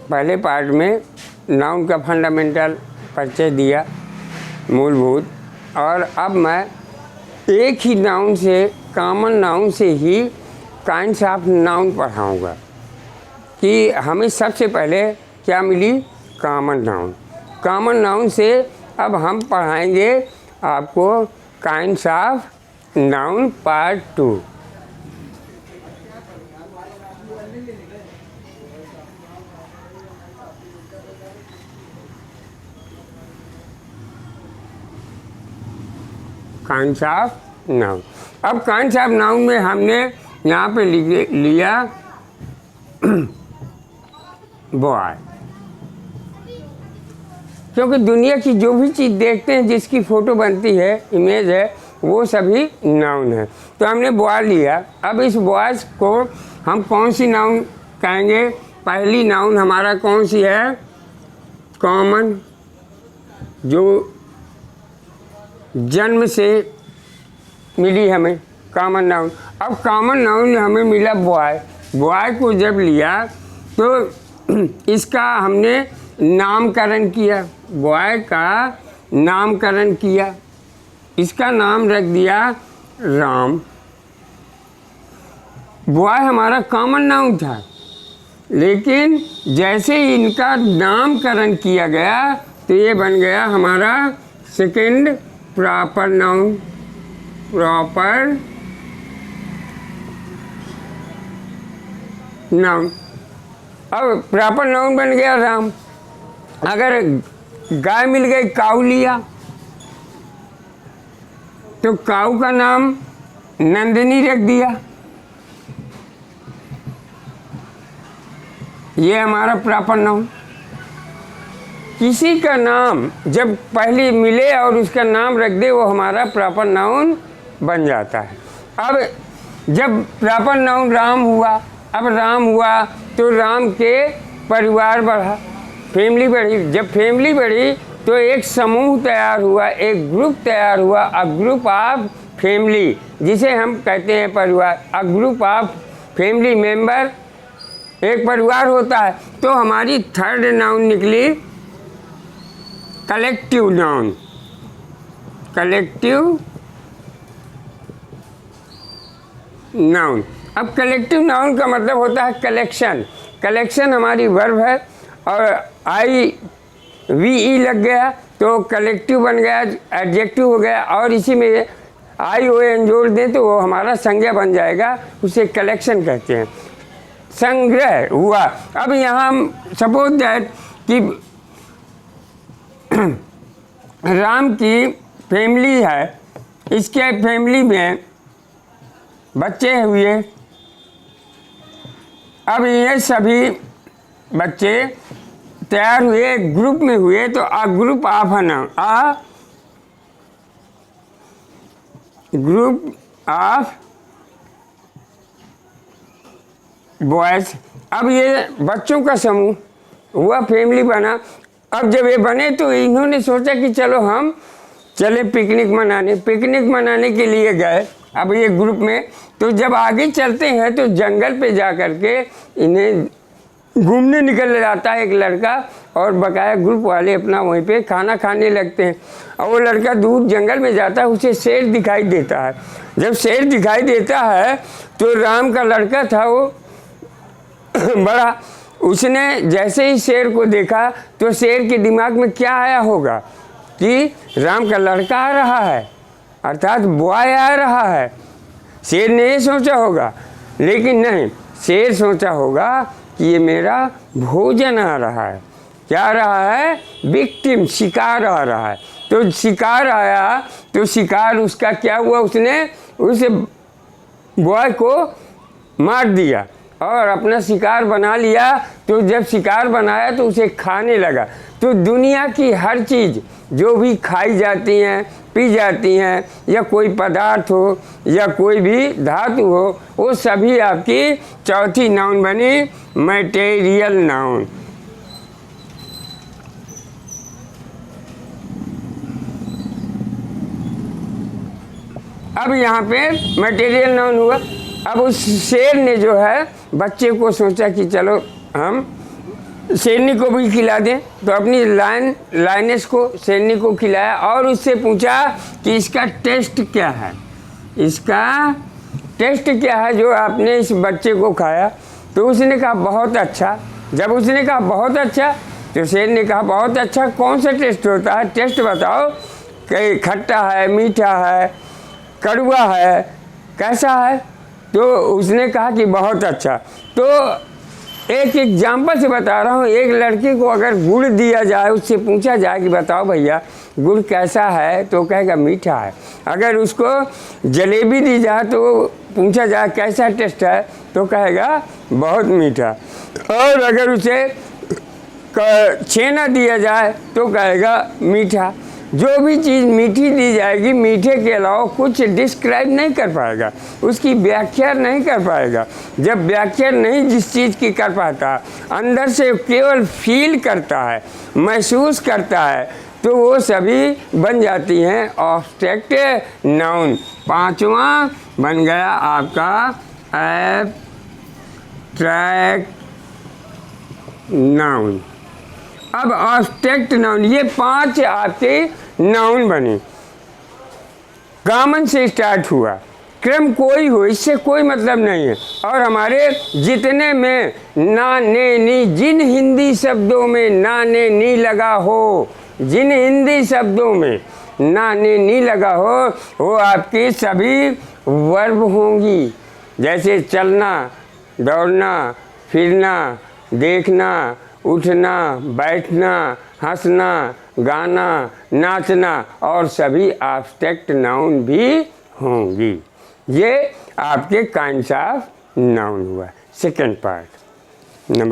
पहले पार्ट में नाउन का फंडामेंटल परिचय दिया, मूलभूत, और अब मैं एक ही नाउन से, कॉमन नाउन से ही काइंड्स ऑफ नाउन पढ़ाऊँगा कि हमें सबसे पहले क्या मिली, कॉमन नाउन। कॉमन नाउन से अब हम पढ़ाएंगे आपको kinds of noun part 2। Kinds of noun. अब काइंड्स ऑफ नाउन में हमने यहाँ पे लिया बॉय, क्योंकि दुनिया की जो भी चीज़ देखते हैं, जिसकी फ़ोटो बनती है, इमेज है, वो सभी नाउन है। तो हमने बॉय लिया। अब इस बॉयज़ को हम कौन सी नाउन कहेंगे? पहली नाउन हमारा कौन सी है? कॉमन, जो जन्म से मिली हमें, कॉमन नाउन। अब कॉमन नाउन हमें मिला बॉय। बॉय को जब लिया तो इसका हमने नामकरण किया, बॉय का नामकरण किया, इसका नाम रख दिया राम। बॉय हमारा कॉमन नाउन था, लेकिन जैसे ही इनका नामकरण किया गया तो ये बन गया हमारा second proper noun. Proper noun. अब प्रॉपर नाउन बन गया राम। अगर गाय मिल गई, काऊ लिया, तो काऊ का नाम नंदिनी रख दिया, ये हमारा प्रॉपर नाउन। किसी का नाम जब पहले मिले और उसका नाम रख दे, वो हमारा प्रॉपर नाउन बन जाता है। अब जब प्रॉपर नाउन राम हुआ, अब राम हुआ तो राम के परिवार बढ़ा, फैमिली बढ़ी। जब फैमिली बढ़ी तो एक समूह तैयार हुआ, एक ग्रुप तैयार हुआ, अ ग्रुप ऑफ फैमिली, जिसे हम कहते हैं परिवार। A group of family member, एक परिवार होता है। तो हमारी थर्ड नाउन निकली कलेक्टिव नाउन। Collective noun. अब कलेक्टिव नाउन का मतलब होता है कलेक्शन। कलेक्शन हमारी वर्ब है और IVE लग गया तो कलेक्टिव बन गया, एडजेक्टिव हो गया, और इसी में ION जोड़ दें तो वो हमारा संज्ञा बन जाएगा, उसे कलेक्शन कहते हैं। संग्रह हुआ। अब यहाँ हम सपोज दैट कि राम की फैमिली है, इसके फैमिली में बच्चे हुए। अब ये सभी बच्चे तैयार हुए, ग्रुप में हुए, तो अ ग्रुप ऑफ है ना, अ ग्रुप ऑफ बॉयज। अब ये बच्चों का समूह हुआ, फैमिली बना। अब जब ये बने तो इन्होंने सोचा कि चलो हम चले पिकनिक मनाने। पिकनिक मनाने के लिए गए अब ये ग्रुप में। तो जब आगे चलते हैं तो जंगल पे जा कर के इन्हें घूमने निकल जाता है एक लड़का, और बकाया ग्रुप वाले अपना वहीं पे खाना खाने लगते हैं। और वो लड़का दूर जंगल में जाता है, उसे शेर दिखाई देता है। जब शेर दिखाई देता है तो राम का लड़का था वो बड़ा, उसने जैसे ही शेर को देखा तो शेर के दिमाग में क्या आया होगा कि राम का लड़का आ रहा है, अर्थात बॉय आ रहा है। शेर ने ये सोचा होगा, लेकिन नहीं, शेर सोचा होगा कि ये मेरा भोजन आ रहा है। क्या आ रहा है? विक्टिम, शिकार आ रहा है। तो शिकार आया तो शिकार उसका क्या हुआ, उसने उस बॉय को मार दिया और अपना शिकार बना लिया। तो जब शिकार बनाया तो उसे खाने लगा। तो दुनिया की हर चीज़ जो भी खाई जाती हैं, पी जाती हैं, या कोई पदार्थ हो या कोई भी धातु हो, वो सभी आपकी चौथी नाउन बनी, मटेरियल नाउन। अब यहाँ पे मटेरियल नाउन हुआ। अब उस शेर ने जो है बच्चे को सोचा कि चलो हम शेरनी को भी खिला दें, तो अपनी लाइनेस को शेरनी को खिलाया और उससे पूछा कि इसका टेस्ट क्या है, इसका टेस्ट क्या है जो आपने इस बच्चे को खाया। तो उसने कहा बहुत अच्छा। जब उसने कहा बहुत अच्छा तो शेर ने कहा बहुत अच्छा, कौन सा टेस्ट होता है, टेस्ट बताओ, कि खट्टा है, मीठा है, कड़वा है, कैसा है। तो उसने कहा कि बहुत अच्छा। तो एक एग्जाम्पल से बता रहा हूँ, एक लड़के को अगर गुड़ दिया जाए, उससे पूछा जाए कि बताओ भैया गुड़ कैसा है, तो कहेगा मीठा है। अगर उसको जलेबी दी जाए तो पूछा जाए कैसा टेस्ट है, तो कहेगा बहुत मीठा। और अगर उसे छेना दिया जाए तो कहेगा मीठा। जो भी चीज़ मीठी दी जाएगी, मीठे के अलावा कुछ डिस्क्राइब नहीं कर पाएगा, उसकी व्याख्या नहीं कर पाएगा। जब व्याख्या नहीं जिस चीज़ की कर पाता, अंदर से केवल फील करता है, महसूस करता है, तो वो सभी बन जाती हैं ऑब्स्ट्रैक्ट नाउन। पांचवा बन गया आपका एब्स्ट्रैक्ट नाउन। अब ऑब्स्ट्रैक्ट नाउन, ये 5 आपके नाउन बने, कॉमन से स्टार्ट हुआ, क्रम कोई हो, इससे कोई मतलब नहीं है। और हमारे जितने में ना ने नी, जिन हिंदी शब्दों में ना ने नी लगा हो, जिन हिंदी शब्दों में ना ने नी लगा हो, वो आपकी सभी वर्ब होंगी। जैसे चलना, दौड़ना, फिरना, देखना, उठना, बैठना, हंसना, गाना, नाचना, और सभी ऑब्स्ट्रैक्ट नाउन भी होंगी। ये आपके काइंड्स ऑफ नाउन हुआ। Second part.